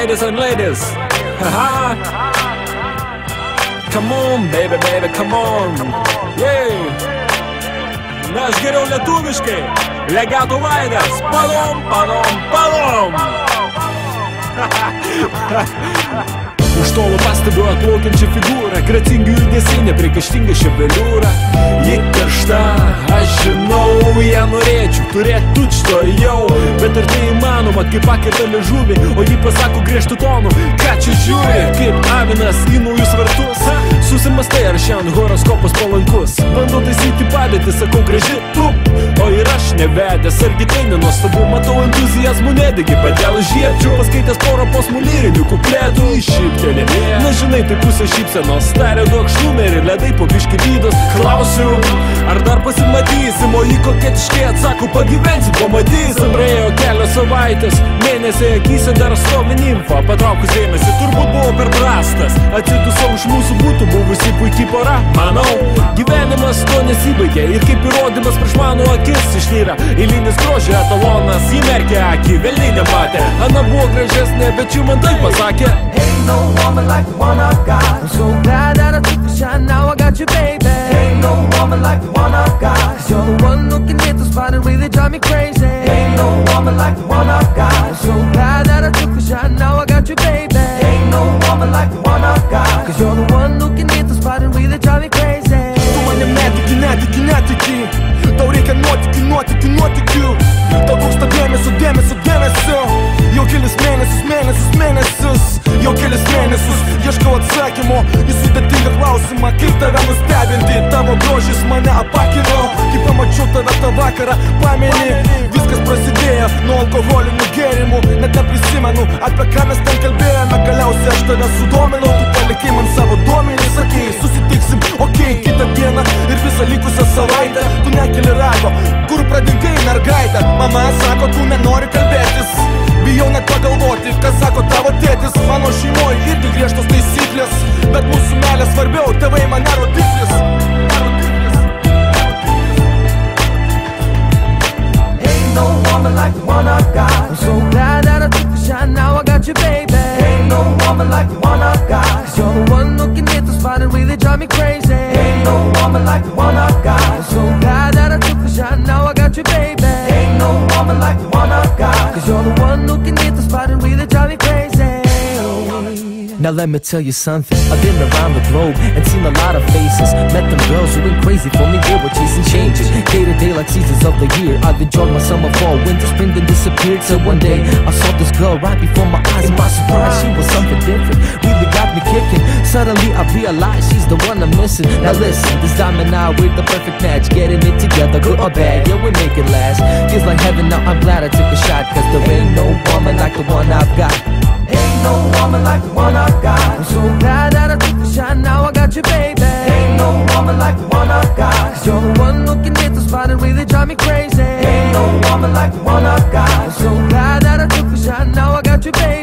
ladies and ladies. Haha. Come on, baby, baby, come on. Yeah. Mes geriau lietuviškai. Legato vaidas. Padom, padom, padom. Už tolo pastebiu atplaukiančią figūrą, gracingi judesiai, nepriekaištinga ševeliūra. Ji karšta, aš žinau, ją norėčiau turėti tučto jau. Bet ar tai įmanoma, kai pakirta liežuvį, o ji pasako griežtų tonų, ką čia žiūri, kaip avinas į naujus vartus. Susimastai, ar šiandien horoskopas palankus. Bandau taisyti padėtį, sakau graži tu, o ir aš nevedęs, argi tai nenuostabu. Matau entuzijazmų nedegi, padėl žiepčiau, paskaitęs porą posmų lyrinių kupletų iššyptelį. Na žinai, tai pusė šypsenos, tarė duok šnumerį, ledai po biškį vydos. Klausiu, ar dar pasimatysim, o jį koketiškai atsako, pagyvensim, pamatysim. Praėjo kelios savaitės, mėnesiai akyse dar stovi nimfa, patraukus dėmesį, turbūt buvo per prastas. Atsidusau iš mūsų būtų buvusi puikiai pora, manau. Gyvenimas to nesibaigė ir kaip įrodymas prieš mano akis išnyra eilinis grožio etalonas, jį merkė akį, velniai nematė. Ana buvo gražesnė, bet jau man taip pasakė. Ain't no woman like the one I got. I'm so glad that I took the shot, now I got you, baby. Ain't no woman like the one I got. 'Cause you're the one who can hit the spot and really drive me crazy. Ain't no woman like the one I got. I'm so glad that I took the shot, now I got you, baby. Ain't no woman like the one I got. 'Cause you're the one who can hit the spot and really drive me crazy. Tu mane netiki, netiki, netiki. Tau reikia nuotikių, nuotikių, nuotikių. Tau trūksta dėmesio, dėmesio, dėmesio. Jau kelis mėnesius, mėnesius, mėnesius. Jau kelis mėnesius ieškau atsakymo į sudėtingą klausimą, kaip tave nustebinti. Tavo grožis mane apakino, kai pamačiau tave tą vakarą, pameni. Viskas prasidėjo nuo alkoholinių gėrimų, net neprisimenu, apie ką mes ten kalbėjome. Galiausiai aš tave sudominau, tu palikai man savo duomenį, sakei, susitiksim, okei, kitą dieną ir visą likusią savaitę. Tu nekeli rago, kur pradingai mergaitę. Mama sako, tu nenori kalbėtis, bijau net pagalvoti, ką sako tavo tėtis. Mano šeimoje irgi griežtos taisyklės, bet mūsų meilė svarbiau, tėvai mane rodiklis. Ain't no woman like the one I got. I'm so glad that I took the shot, now I got you, baby. Ain't no woman like the one I got. 'Cause you're the one who can hit the spot and really drive me crazy. Ain't no woman like the one I got. I'm so glad that I took the shot, now I got you, baby. Ain't no woman like the one I got. 'Cause you're the one who can hit the spot and really drive me crazy. Now let me tell you something, I've been around the globe and seen a lot of faces. Met them girls who went crazy for me, they were chasing changes. Day to day like seasons of the year, I've enjoyed my summer, fall, winter, spring, then disappeared. So one day, I saw this girl right before my eyes. And my surprise, she was something different, really got me kicking. Suddenly I realized she's the one I'm missing. Now listen, this diamond now, we're the perfect match. Getting it together, good or bad, yeah, we make it last. Feels like heaven, now I'm glad I took a shot. 'Cause there ain't no woman like the one I've got. Ain't no woman like the one I got. I'm so glad that I took the shot, now I got you, baby. Ain't no woman like the one I got. 'Cause you're the one who can hit the spot and really drive me crazy. Ain't no woman like the one I got. I'm so glad that I took the shot, now I got you, baby.